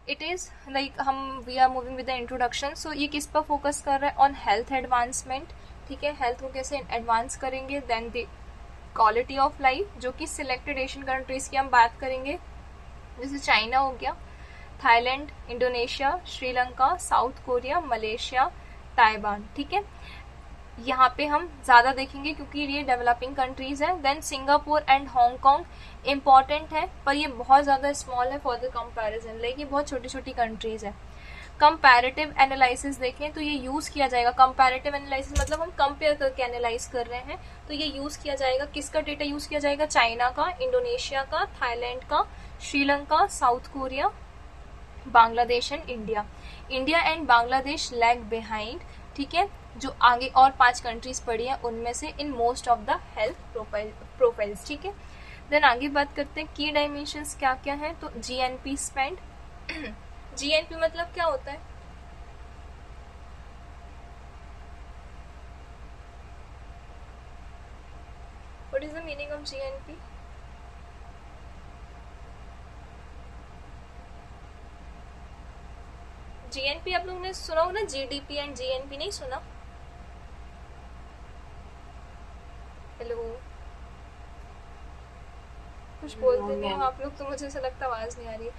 It is like हम we are moving with the introduction. So ये किस पर फोकस कर रहा है? On health advancement. ठीक है, हेल्थ को कैसे एडवांस करेंगे. Then the quality of life, जो कि सिलेक्टेड एशियन कंट्रीज की हम बात करेंगे, जैसे चाइना हो गया, Thailand, Indonesia, Sri Lanka, South Korea, Malaysia, Taiwan. ठीक है, यहाँ पे हम ज़्यादा देखेंगे क्योंकि ये डेवलपिंग कंट्रीज हैं. Then Singapore and Hong Kong important है, पर ये बहुत ज़्यादा स्मॉल है फॉर द कंपैरिजन, लाइक ये बहुत छोटी छोटी कंट्रीज है. कंपैरेटिव एनालिसिस देखें तो ये यूज़ किया जाएगा. कंपैरेटिव एनालिसिस मतलब हम कंपेयर करके एनालाइज कर रहे हैं, तो ये यूज़ किया जाएगा. किसका डेटा यूज़ किया जाएगा? चाइना का, इंडोनेशिया का, थाईलैंड का, Sri Lanka, South Korea, Bangladesh and India. India and Bangladesh lag behind. ठीक है, जो आगे और 5 कंट्रीज पड़ी हैं उनमें से in most of the health profiles. ठीक है, देन आगे बात करते हैं की डायमेंशंस क्या क्या हैं. तो जीएनपी स्पेंड. जीएनपी मतलब क्या होता है? What is the meaning of GNP? GNP आप लोगों ने सुना हो ना, जीडीपी एंड जीएनपी नहीं सुना? हेलो, कुछ बोलते नहीं हो आप लोग, तो मुझे ऐसा लगता आवाज नहीं आ रही है.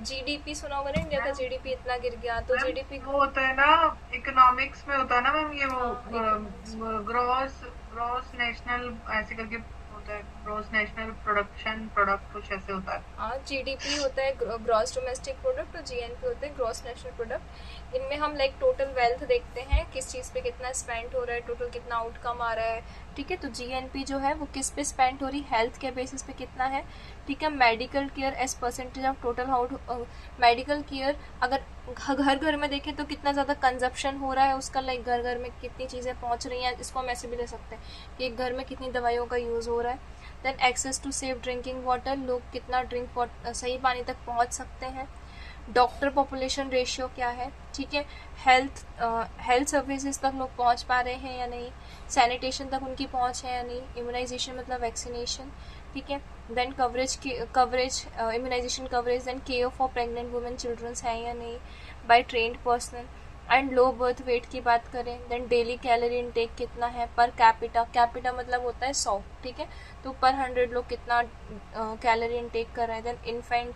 जीडीपी सुना होगा ना, इंडिया का जीडीपी इतना गिर गया, तो जीडीपी वो होता है ना, इकोनॉमिक्स में होता है ना मैम, ये वो हाँ, ग्रॉस ग्रॉस नेशनल ऐसे करके होता है, ग्रॉस नेशनल प्रोडक्शन प्रोडक्ट कुछ ऐसे होता है. हाँ, जीडीपी होता है ग्रॉस डोमेस्टिक प्रोडक्ट, और जीएनपी होता है ग्रॉस नेशनल प्रोडक्ट. इनमें हम लाइक टोटल वेल्थ देखते हैं, किस चीज़ पे कितना स्पेंड हो रहा है, टोटल कितना आउटकम आ रहा है. ठीक है, तो जीएनपी जो है वो किस पे स्पेंड हो रही है? हेल्थ के बेसिस पे कितना है. ठीक है, medical care as percentage of total medical care अगर घर घर में देखें तो कितना ज़्यादा कंजप्शन हो रहा है उसका, लाइक घर घर में कितनी चीज़ें पहुँच रही हैं, इसको हम ऐसे भी ले सकते हैं कि एक घर में कितनी दवाइयों का यूज़ हो रहा है. Then access to safe drinking water, लोग कितना सही पानी तक पहुंच सकते हैं. डॉक्टर पॉपुलेशन रेशियो क्या है. ठीक है, हेल्थ सर्विसेज तक लोग पहुंच पा रहे हैं या नहीं, सैनिटेशन तक उनकी पहुंच है या नहीं, इम्यूनाइजेशन मतलब वैक्सीनेशन. ठीक है, then coverage immunisation coverage, then care for pregnant women childrens है या नहीं by trained person. And low birth weight की बात करें, देन डेली कैलोरी इनटेक कितना है पर कैपिटा. कैपिटा मतलब होता है 100. ठीक है, तो पर 100 लोग कितना कैलोरी इनटेक कर रहे हैं. देन इन्फेंट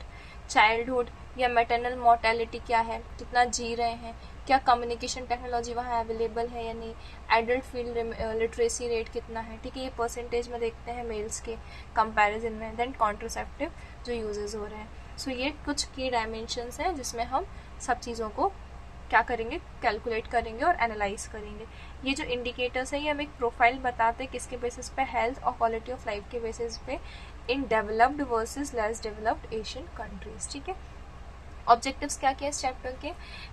चाइल्डहुड या मैटरनल मोर्टेलिटी क्या है, कितना जी रहे हैं, क्या कम्युनिकेशन टेक्नोलॉजी वहाँ अवेलेबल है या नहीं, एडल्ट फील्ड लिटरेसी रेट कितना है. ठीक है, ये परसेंटेज में देखते हैं मेल्स के कंपैरिजन में. देन कॉन्ट्रासेप्टिव जो यूजेस हो रहे हैं. सो ये कुछ की डायमेंशंस हैं जिसमें हम सब चीज़ों को क्या करेंगे, कैलकुलेट करेंगे और एनालाइज करेंगे. ये जो इंडिकेटर्स है ये हम एक प्रोफाइल बताते हैं किसके बेसिस पे, हेल्थ और क्वालिटी ऑफ लाइफ के बेसिस पे in developed versus less developed Asian countries. ठीक है, ऑब्जेक्टिव्स क्या क्या है इस चैप्टर के?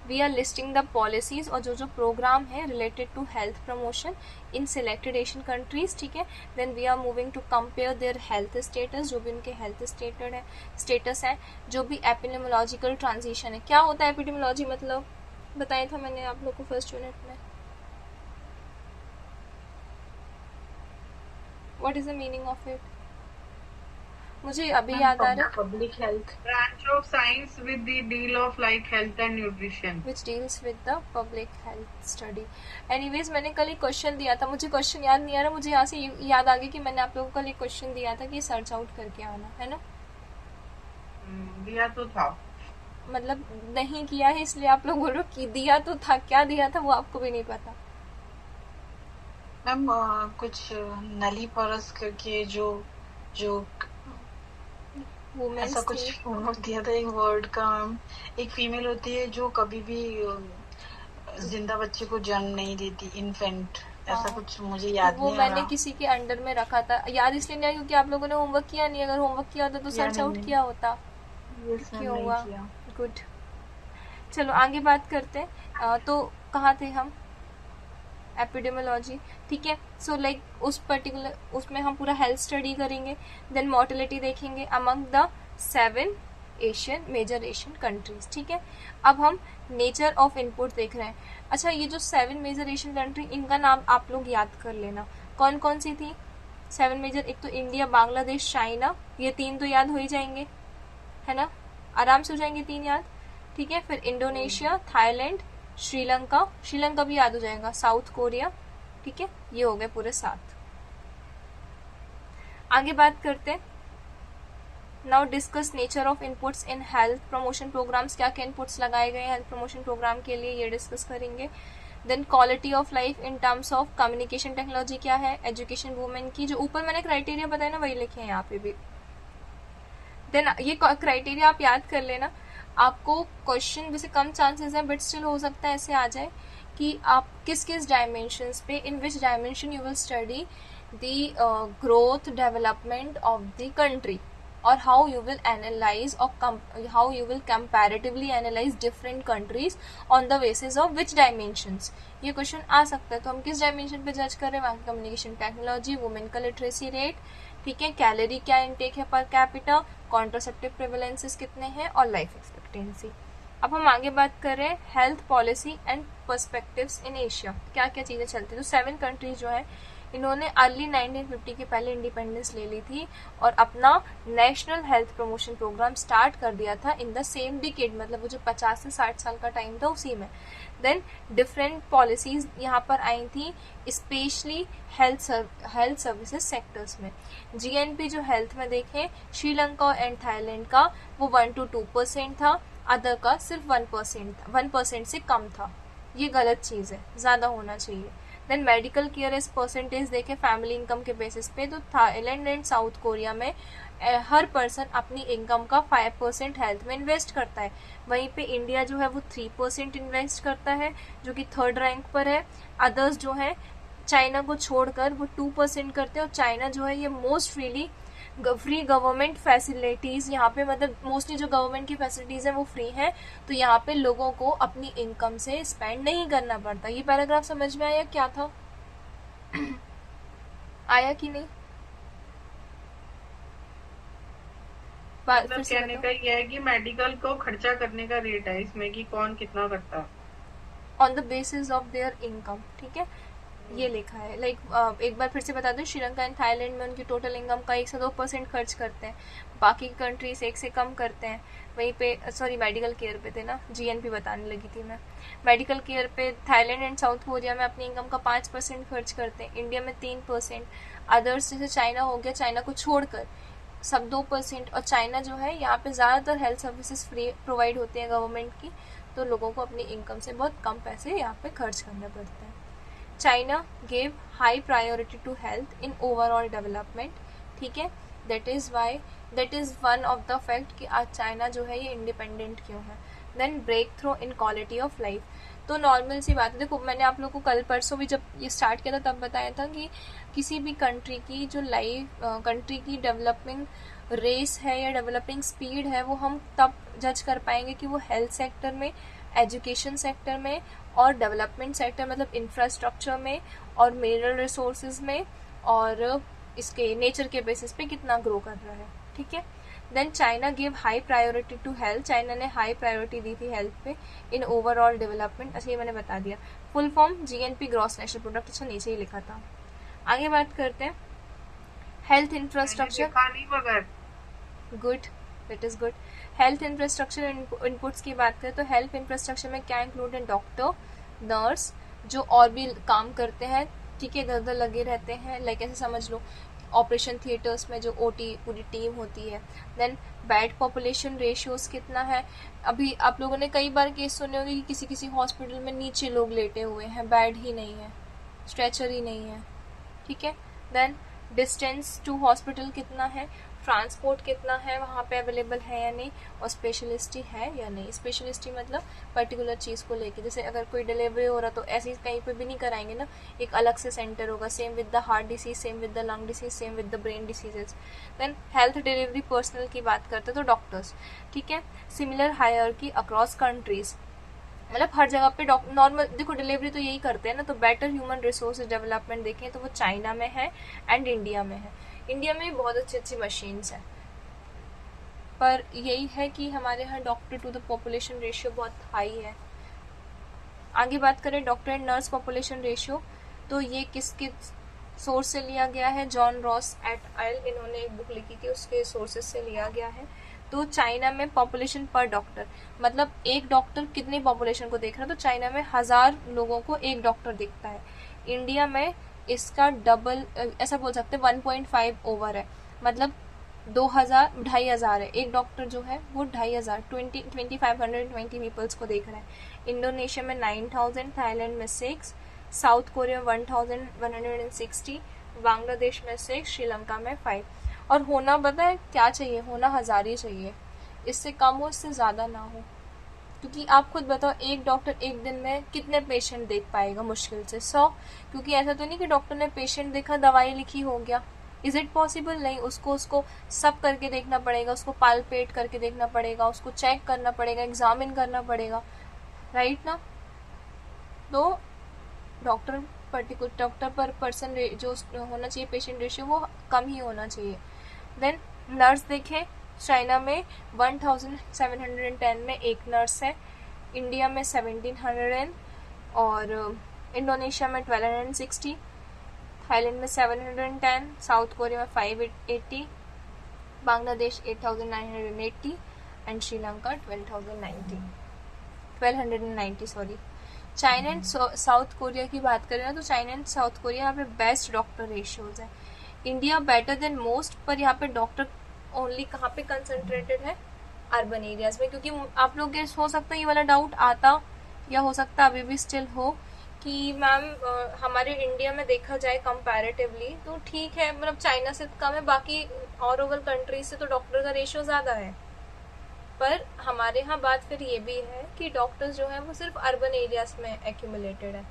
We are listing the policies और जो प्रोग्राम है related to health promotion in selected Asian countries. ठीक है, then we are moving to compare their health status, जो भी उनके हेल्थ स्टेटस है, जो भी एपिडेमियोलॉजिकल ट्रांजिशन है. क्या होता है एपिडेमियोलॉजी मतलब? बताया था मैंने आप लोग को फर्स्ट यूनिट में. What is the meaning of it? मुझे अभी याद आ रहा है. Public health, branch of science with the deal of like health and nutrition, which deals with the public health study. Anyways, मैंने कल एक क्वेश्चन दिया था, मुझे क्वेश्चन याद नहीं आ रहा, मुझे यहाँ से याद आ गया कि मैंने आप लोगों को कल एक क्वेश्चन दिया था कि सर्च आउट करके आना है ना. दिया तो था, मतलब नहीं किया है इसलिए आप लोग बोल रहे हो कि दिया तो था. क्या दिया था वो आपको भी नहीं पता. मैम कुछ नली परस करके जो जो ऐसा कुछ दिया था एक वर्ड का मैम. एक फीमेल होती है जो कभी भी जिंदा बच्चे को जन्म नहीं देती, इन्फेंट, ऐसा कुछ मुझे याद वो नहीं. मैंने किसी के अंडर में रखा था. याद इसलिए नहीं आया क्योंकि आप लोगों ने होमवर्क किया नहीं. अगर होमवर्क किया होता तो सर्च आउट किया होता. क्यों हुआ? गुड. चलो आगे बात करते हैं. तो कहाँ थे हम? एपिडेमियोलॉजी. ठीक है, सो लाइक उस पर्टिकुलर उसमें हम पूरा हेल्थ स्टडी करेंगे. देन मोर्टेलिटी देखेंगे among the 7 major Asian countries. ठीक है, अब हम नेचर ऑफ इनपुट देख रहे हैं. अच्छा, ये जो 7 मेजर एशियन कंट्री, इनका नाम आप लोग याद कर लेना. कौन कौन सी थी 7 मेजर? एक तो इंडिया, बांग्लादेश, चाइना, ये 3 तो याद हो ही जाएंगे, है ना, आराम से हो जाएंगे 3 याद. ठीक है। फिर इंडोनेशिया, थाईलैंड, श्रीलंका भी याद हो जाएगा, साउथ कोरिया, ठीक है। ये हो गए पूरे 7। आगे बात करते हैं। Now discuss nature of inputs in health promotion programmes. क्या क्या इनपुट्स लगाए गए हैं हेल्थ प्रमोशन प्रोग्राम के लिए, ये डिस्कस करेंगे। Then quality of life in terms of communication technology क्या है, एजुकेशन वुमेन की, जो ऊपर मैंने क्राइटेरिया बताया ना वही लिखे हैं यहाँ पे भी। देन ये क्राइटेरिया आप याद कर लेना, आपको क्वेश्चन वैसे कम चांसेस है बट स्टिल हो सकता है ऐसे आ जाए कि आप किस किस डायमेंशंस पे, in which dimension you will study the growth development of the country, और how you will analyze or how you will comparatively analyze different countries on the basis of which dimensions। ये question आ सकता है। तो हम किस dimension पे जज कर रहे हैं, वहाँ की कम्युनिकेशन टेक्नोलॉजी, वुमेन का लिटरेसी रेट, ठीक है, कैलोरी क्या इनटेक है पर कैपिटा, कॉन्ट्रासेप्टिव प्रेवलेंसेस कितने हैं, और लाइफ एक्सपेक्टेंसी। अब हम आगे बात कर रहे हैं health policy and perspectives in Asia, क्या क्या चीजें चलती है। तो 7 कंट्रीज जो है इन्होंने अर्ली 1950 के पहले इंडिपेंडेंस ले ली थी और अपना national health promotion programme start कर दिया था इन द सेम डिकेड, मतलब वो जो 50 से 60 साल का टाइम था उसी में। देन डिफरेंट पॉलिसीज यहाँ पर आई थी, स्पेशली हेल्थ सर्विसेज सेक्टर्स में। जीएनपी जो हेल्थ में देखें, श्रीलंका एंड थाईलैंड का वो 1 to 2% था, अदर का सिर्फ 1% से कम था। ये गलत चीज़ है, ज़्यादा होना चाहिए। Then medical care as percentage देखें फैमिली इनकम के बेसिस पे, तो थाईलैंड एंड साउथ कोरिया में हर पर्सन अपनी इनकम का 5% हेल्थ में इन्वेस्ट करता है। वहीं पे इंडिया जो है वो 3% इन्वेस्ट करता है, जो कि 3rd रैंक पर है। अदर्स जो है चाइना को छोड़कर वो 2% करते हैं, और चाइना जो है ये मोस्ट फ्री गवर्नमेंट फैसिलिटीज यहाँ पे, मतलब मोस्टली जो गवर्नमेंट की फैसिलिटीज हैं वो फ्री हैं, तो यहाँ पे लोगों को अपनी इनकम से स्पेंड नहीं करना पड़ता। ये पैराग्राफ समझ में आया क्या था? आया कि नहीं? मतलब कहने का ये है कि मेडिकल को खर्चा करने का रेट है इसमें कि कौन कितना करता है on the basis of their income, ठीक है, ये लिखा है। लाइक एक बार फिर से बता दूं, श्रीलंका एंड थाईलैंड में उनकी टोटल इनकम का 1 से 2% खर्च करते हैं, बाकी कंट्रीज 1 से कम करते हैं। वहीं पे सॉरी मेडिकल केयर पे थे ना, जीएनपी बताने लगी थी मैं। मेडिकल केयर पे थाईलैंड एंड साउथ कोरिया में अपनी इनकम का 5% खर्च करते हैं, इंडिया में 3%। अदर्स जैसे चाइना हो गया, चाइना को छोड़कर सब 2%। और चाइना जो है यहाँ पे ज़्यादातर हेल्थ सर्विसेज फ्री प्रोवाइड होती हैं गवर्नमेंट की, तो लोगों को अपनी इनकम से बहुत कम पैसे यहाँ पे खर्च करने पड़ते हैं। China gave high priority to health in overall development, ठीक है, that is one of the fact कि आज चाइना जो है ये इंडिपेंडेंट क्यों है। Then breakthrough in quality of life, तो नॉर्मल सी बात है। देखो मैंने आप लोगों को कल परसों भी जब ये स्टार्ट किया था तब बताया था कि किसी भी कंट्री की जो कंट्री की डेवलपिंग रेस है या डेवलपिंग स्पीड है वो हम तब जज कर पाएंगे कि वो हेल्थ सेक्टर में, एजुकेशन सेक्टर में और डेवलपमेंट सेक्टर मतलब इंफ्रास्ट्रक्चर में और मिनरल रिसोर्सेज में और इसके नेचर के बेसिस पे कितना ग्रो कर रहा है, ठीक है। Then China give high priority to health, China ने हाई प्रायोरिटी दी थी हेल्थ पे इन ओवरऑल डेवलपमेंट। अच्छा ये मैंने बता दिया। Full form GNP gross national product, अच्छा नीचे ही लिखा था। आगे बात करते हैं health infrastructure, good, that is good. Health infrastructure inputs की बात करें तो हेल्थ इंफ्रास्ट्रक्चर में क्या इंक्लूड है, डॉक्टर, नर्स जो और भी काम करते हैं, ठीक है, इधर उधर लगे रहते हैं, लाइक ऐसे समझ लो ऑपरेशन थिएटर्स में जो ओटी पूरी टीम होती है। देन बेड पॉपुलेशन रेशियोज कितना है, अभी आप लोगों ने कई बार केस सुने होंगे कि किसी किसी हॉस्पिटल में नीचे लोग लेटे हुए हैं, बेड ही नहीं है, स्ट्रेचर ही नहीं है, ठीक है। देन डिस्टेंस टू हॉस्पिटल कितना है, ट्रांसपोर्ट कितना है, वहाँ पे अवेलेबल है या नहीं, और स्पेशलिस्टी है या नहीं। स्पेशलिस्टी मतलब पर्टिकुलर चीज़ को लेके, जैसे अगर कोई डिलीवरी हो रहा तो ऐसे कहीं पे भी नहीं कराएंगे ना, एक अलग से सेंटर होगा। Same with the heart disease, same with the lung disease, same with the brain diseases. Then health delivery personal की बात करते तो डॉक्टर्स, ठीक है। सिमिलर हायरार्की अक्रॉस कंट्रीज, मतलब हर जगह पे नॉर्मल देखो डिलीवरी तो यही करते हैं ना, तो बेटर ह्यूमन रिसोर्स डेवलपमेंट देखें तो वो चाइना में है एंड इंडिया में है। इंडिया में भी बहुत अच्छी अच्छी मशीन्स हैं, पर यही है कि हमारे यहाँ doctor to the population ratio बहुत हाई है। आगे बात करें doctor and nurse population ratio, तो ये किसके सोर्स से लिया गया है, जॉन रॉस एट अल, इन्होंने एक बुक लिखी थी उसके सोर्सेज से लिया गया है। तो चाइना में पॉपुलेशन पर डॉक्टर, मतलब एक डॉक्टर कितनी पॉपुलेशन को देख रहा है, तो चाइना में 1000 लोगों को एक डॉक्टर दिखता है। इंडिया में इसका डबल, ऐसा बोल सकते हैं 1.5 ओवर है, मतलब 2,500 है। एक डॉक्टर जो है वो 2520 पीपल्स को देख रहा है। इंडोनेशिया में 9000, थाईलैंड में 6, साउथ कोरिया में 1160, बांग्लादेश में 6, श्रीलंका में 5। और होना पता है क्या चाहिए, होना 1000 ही चाहिए, इससे कम हो, इससे ज़्यादा ना हो। क्योंकि आप खुद बताओ एक डॉक्टर एक दिन में कितने पेशेंट देख पाएगा, मुश्किल से 100। क्योंकि ऐसा तो नहीं कि डॉक्टर ने पेशेंट देखा, दवाई लिखी, हो गया। Is it possible? नहीं, उसको सब करके देखना पड़ेगा, उसको पालपेट करके देखना पड़ेगा, उसको चेक करना पड़ेगा, एग्जामिन करना पड़ेगा, राइट ना। तो डॉक्टर पर पर्सन जो होना चाहिए पेशेंट रेशियो वो कम ही होना चाहिए। देन नर्स देखें, चाइना में 1710 में एक नर्स है, इंडिया में 1700 और इंडोनेशिया में 1260, थाईलैंड में 710, साउथ कोरिया में 580, Bangladesh 8980 and Sri Lanka 1290 sorry. China and south Korea की बात करें ना, तो चाइना एंड साउथ कोरिया यहाँ पे बेस्ट डॉक्टर रेशियोज है। इंडिया बेटर देन मोस्ट, पर यहाँ पे डॉक्टर ओनली कहाँ पे कंसंट्रेटेड है, अर्बन एरियाज में। क्योंकि आप लोग हो सकता है ये वाला डाउट आता, या हो सकता है अभी भी स्टिल हो कि मैम हमारे इंडिया में देखा जाए कंपैरेटिवली तो ठीक है, मतलब चाइना से कम है, बाकी और ओवर कंट्रीज से तो डॉक्टर का रेशियो ज़्यादा है। पर हमारे यहाँ बात फिर ये भी है कि डॉक्टर्स जो है वो सिर्फ अर्बन एरियाज में एक्यूमुलेटेड है,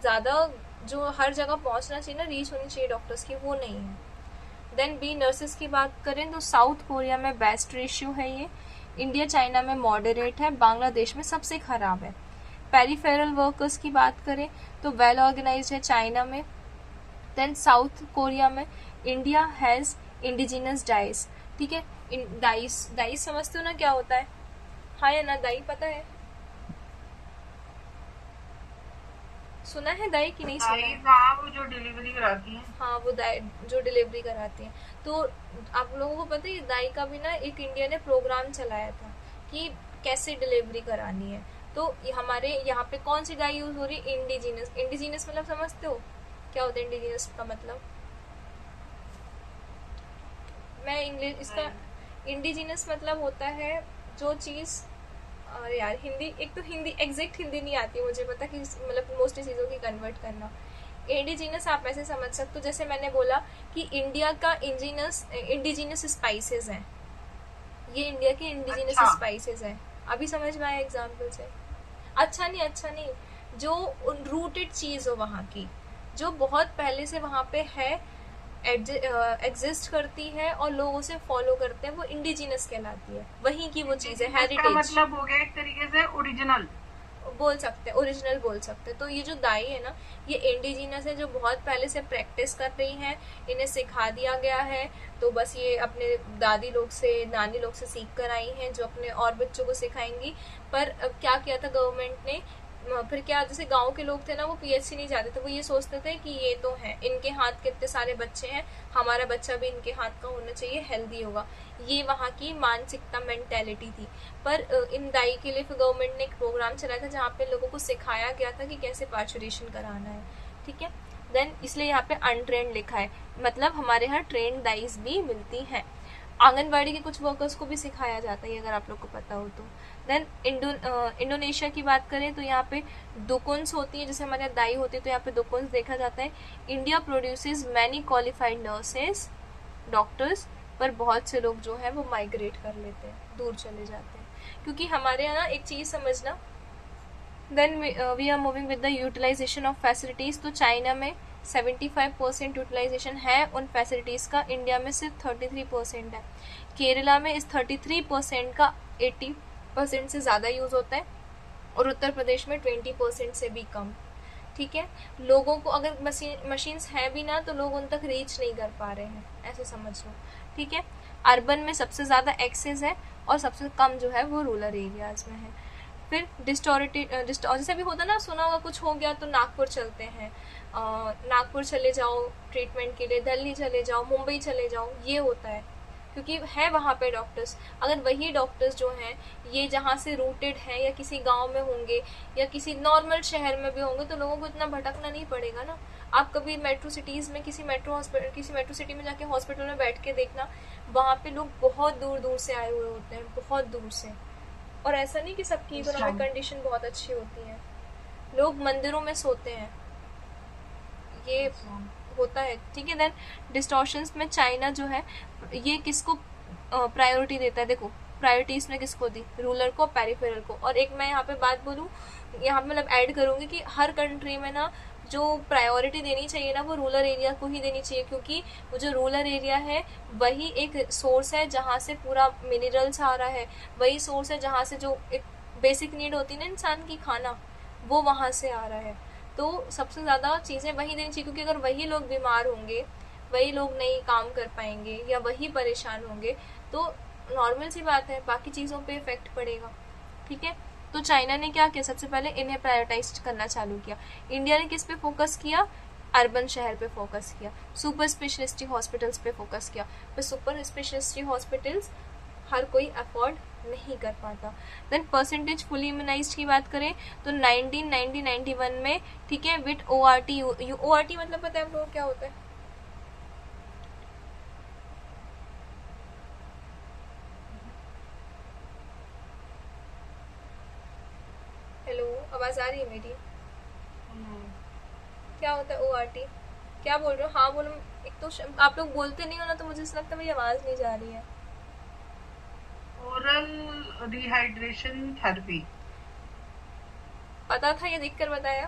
ज़्यादा जो हर जगह पहुँचना चाहिए ना, रीच होनी चाहिए डॉक्टर्स की, वो नहीं है। देन बी नर्सेस की बात करें तो साउथ कोरिया में बेस्ट रेशियो है ये, इंडिया चाइना में मॉडरेट है, बांग्लादेश में सबसे खराब है। पेरिफेरल वर्कर्स की बात करें तो वेल ऑर्गेनाइज्ड है चाइना में। देन साउथ कोरिया में इंडिया हैज़ इंडिजिनस डाइस, ठीक है। डाइस समझते हो ना क्या होता है, हाँ या ना, दाई पता है, सुना है दाई कि नहीं सुना है? हाँ, वो जो डिलीवरी कराती है। हाँ, वो दाई जो डिलीवरी कराती है। तो आप लोगों को पता है दाई का भी ना एक इंडिया ने प्रोग्राम चलाया था कि कैसे डिलीवरी करानी है। तो हमारे यहाँ पे कौन सी दाई यूज हो रही है, इंडिजिनस। इंडिजिनस मतलब समझते हो क्या होता है इंडिजिनस का मतलब? मैं इंग्लिश इसका, इंडिजिनस मतलब होता है जो चीज़, अरे यार हिंदी, एक तो हिंदी एग्जैक्ट हिंदी नहीं आती मुझे, पता कि मतलब मोस्टली चीज़ों की कन्वर्ट करना। इंडिजिनस आप ऐसे समझ सकते हो, जैसे मैंने बोला कि इंडिया का इंडिजिनस स्पाइसेस हैं, ये इंडिया के इंडिजिनस स्पाइसेस हैं। अभी समझ में आया एग्जाम्पल से? अच्छा नहीं, जो रूटेड चीज़ हो वहाँ की, जो बहुत पहले से वहाँ पे है, एग्जिस्ट करती है और लोग उसे फॉलो करते हैं, वो इंडिजिनस कहलाती है, वहीं की वो चीज़ है, हेरिटेज। मतलब हो गया एक तरीके से ओरिजिनल बोल सकते हैं, ओरिजिनल बोल सकते हैं। तो ये जो दाई है ना, ये इंडिजिनस है, जो बहुत पहले से प्रैक्टिस कर रही हैं, इन्हें सिखा दिया गया है। तो बस ये अपने दादी लोग से, नानी लोग से सीख कर आई हैं, जो अपने और बच्चों को सिखाएंगी। पर क्या किया था गवर्नमेंट ने, फिर क्या, जैसे गांव के लोग थे ना, वो पीएचसी नहीं जाते थे, वो ये सोचते थे कि ये तो है, इनके हाथ कितने सारे बच्चे हैं, हमारा बच्चा भी इनके हाथ का होना चाहिए, हेल्दी होगा। ये वहाँ की मानसिकता, मेंटेलिटी थी। पर इन दाई के लिए फिर गवर्नमेंट ने एक प्रोग्राम चलाया था जहाँ पे लोगों को सिखाया गया था कि कैसे पार्चुरेशन कराना है, ठीक है। देन इसलिए यहाँ पे अनट्रेंड लिखा है, मतलब हमारे यहाँ ट्रेंड दाइज भी मिलती हैं। आंगनबाड़ी के कुछ वर्कर्स को भी सिखाया जाता है, अगर आप लोग को पता हो तो। देन इंडोनेशिया की बात करें तो यहाँ पे दुकुन्स होती है, जैसे हमारे यहाँ दाई होती है, तो यहाँ पे दुकुन्स देखा जाता है। India produces many qualified nurses, doctors, पर बहुत से लोग जो है वो माइग्रेट कर लेते हैं, दूर चले जाते हैं। क्योंकि हमारे यहाँ एक चीज़ समझना, then we are moving with the utilisation of facilities. तो चाइना में 75% यूटिलाइजेशन है उन फैसिलिटीज़ का, इंडिया में सिर्फ 33% है। केरला में इस 33% का 80% से ज़्यादा यूज़ होता है, और उत्तर प्रदेश में 20% से भी कम, ठीक है। लोगों को अगर मशीन्स है भी ना, तो लोग उन तक रीच नहीं कर पा रहे हैं, ऐसे समझ लो, ठीक है। अर्बन में सबसे ज़्यादा एक्सेस है और सबसे कम जो है वो रूरल एरियाज़ में है। फिर जैसे भी होता ना, सुना होगा कुछ हो गया तो नागपुर चलते हैं, नागपुर चले जाओ ट्रीटमेंट के लिए, दिल्ली चले जाओ, मुंबई चले जाओ, ये होता है। क्योंकि है वहाँ पे डॉक्टर्स। अगर वही डॉक्टर्स जो हैं ये जहाँ से रूटेड हैं या किसी गांव में होंगे या किसी नॉर्मल शहर में भी होंगे तो लोगों को इतना भटकना नहीं पड़ेगा ना। आप कभी मेट्रो सिटीज़ में किसी मेट्रो सिटी में जाके हॉस्पिटल में बैठ के देखना, वहाँ पे लोग बहुत दूर दूर से आए हुए होते हैं, बहुत दूर से। और ऐसा नहीं कि सबकी इकोनॉमिक कंडीशन बहुत अच्छी होती है, लोग मंदिरों में सोते हैं, ये होता है, ठीक है। देन डिस्टॉर्शंस में चाइना जो है ये किसको प्रायोरिटी देता है, देखो प्रायोरिटी इसने किसको दी, रूलर को, पेरिफेरल को। और एक मैं यहाँ पे बात बोलूँ, यहाँ पे मतलब ऐड करूँगी कि हर कंट्री में ना जो प्रायोरिटी देनी चाहिए ना वो रूरल एरिया को ही देनी चाहिए, क्योंकि वो जो रूरल एरिया है वही एक सोर्स है जहाँ से पूरा मिनरल्स आ रहा है, वही सोर्स है जहाँ से जो एक बेसिक नीड होती है ना इंसान की, खाना, वो वहाँ से आ रहा है। तो सबसे ज़्यादा चीज़ें वही देनी चाहिए, क्योंकि अगर वही लोग बीमार होंगे, वही लोग नहीं काम कर पाएंगे या वही परेशान होंगे तो नॉर्मल सी बात है बाकी चीज़ों पे इफेक्ट पड़ेगा, ठीक है। तो चाइना ने क्या किया, सबसे पहले इन्हें प्रायोरिटाइज करना चालू किया। इंडिया ने किस पे फोकस किया, अर्बन शहर पे फोकस किया, सुपर स्पेशलिस्टी हॉस्पिटल्स पे फोकस किया। पर सुपर स्पेशलिस्टी हॉस्पिटल्स हर कोई अफोर्ड नहीं कर पाता। देन परसेंटेज फुली इम्यूनाइज्ड की बात करें तो 1991 में, ठीक है, विद ORT। ORT मतलब पता है आप लोगों को क्या होता है? हेलो, आवाज आ रही है मेरी? क्या होता है ORT? क्या बोल रहे हो? हाँ बोलो। एक तो आप लोग बोलते नहीं हो ना तो मुझे ऐसा लगता है मेरी आवाज नहीं जा रही है। Oral rehydration therapy. पता था, ये देख कर बताया?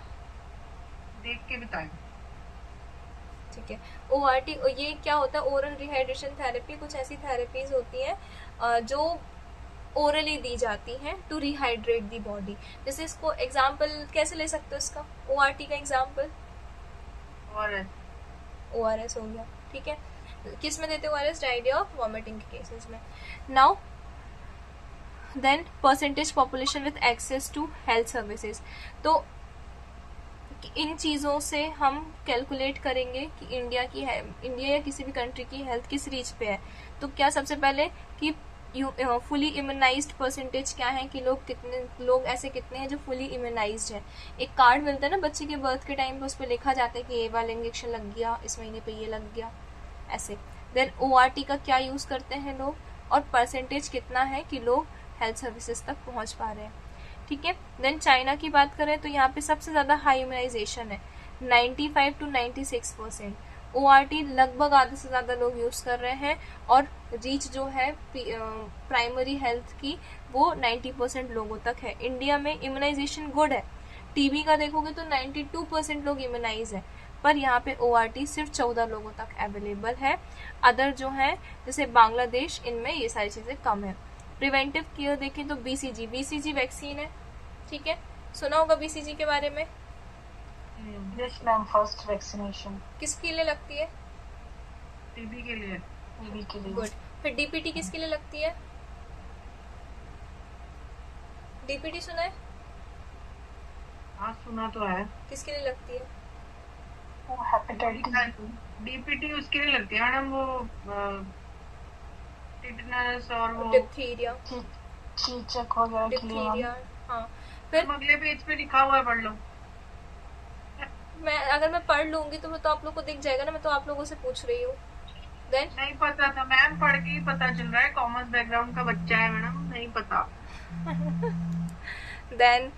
देख के बताएं। ठीक है। ORT ये क्या होता है, ओरल रिहाइड्रेशन थेरेपी। कुछ ऐसी थेरेपीज होती हैं जो ओरली दी जाती हैं टू रिहाइड्रेट दी बॉडी। जैसे इसको एग्जांपल कैसे ले सकते हो इसका, ORT का एग्जांपल? ORS हो गया, ठीक है। किस में देते हो ORS? डायरिया ऑफ वॉमिटिंग के केसेस में। Now then percentage population with access to health services. तो इन चीज़ों से हम कैलकुलेट करेंगे कि इंडिया या किसी भी कंट्री की हेल्थ किस रीच पे है। तो क्या सबसे पहले कि फुली इम्यूनाइज्ड परसेंटेज क्या है, कि लोग ऐसे कितने हैं जो फुली इम्यूनाइज्ड हैं। एक कार्ड मिलता है ना बच्चे के बर्थ के टाइम पे, उस पर लिखा जाता है कि ये वाला इंजेक्शन लग गया, इस महीने पे ये लग गया, ऐसे। देन ORT का क्या यूज़ करते हैं लोग, और परसेंटेज कितना है कि लोग हेल्थ सर्विसेज तक पहुंच पा रहे हैं, ठीक है। देन चाइना की बात करें तो यहाँ पे सबसे ज़्यादा हाई इम्यूनाइजेशन है, 95 to 96%। ORT लगभग आधे से ज़्यादा लोग यूज़ कर रहे हैं, और रीच जो है प्राइमरी हेल्थ की वो 90% लोगों तक है। इंडिया में इम्यूनाइजेशन गुड है। टीबी का देखोगे तो 92% लोग इम्यूनाइज हैं, पर यहाँ पे ORT सिर्फ 14 लोगों तक अवेलेबल है। अदर जो है जैसे बांग्लादेश, इनमें ये सारी चीज़ें कम है। प्रिवेंटिव केयर देखें तो BCG वैक्सीन है, ठीक है, सुना होगा BCG के बारे में। यस मैम, फर्स्ट वैक्सीनेशन किसके लिए लगती है? टीबी के लिए। टीबी के लिए। गुड। फिर DPT किसके लिए लगती है? DPT सुना है? हाँ सुना तो है। किसके लिए लगती है? वो हेपेटाइटिस। डीपीटी उसके लिए लगती है मैडम, वो टिटनस और वो डिप्थीरिया चीचक वगैरह के लिए मैम। डिप्थीरिया, हाँ। फिर अगले पेज पे लिखा हुआ है, पढ़ लो। अगर मैं पढ़ लूंगी तो आप लोग को दिख जाएगा ना, मैं तो आप लोगों से पूछ रही हूँ। देन नहीं पता था मैम, पढ़ के ही पता चल रहा है, कॉमर्स बैकग्राउंड का बच्चा है मैडम, नहीं पता। देन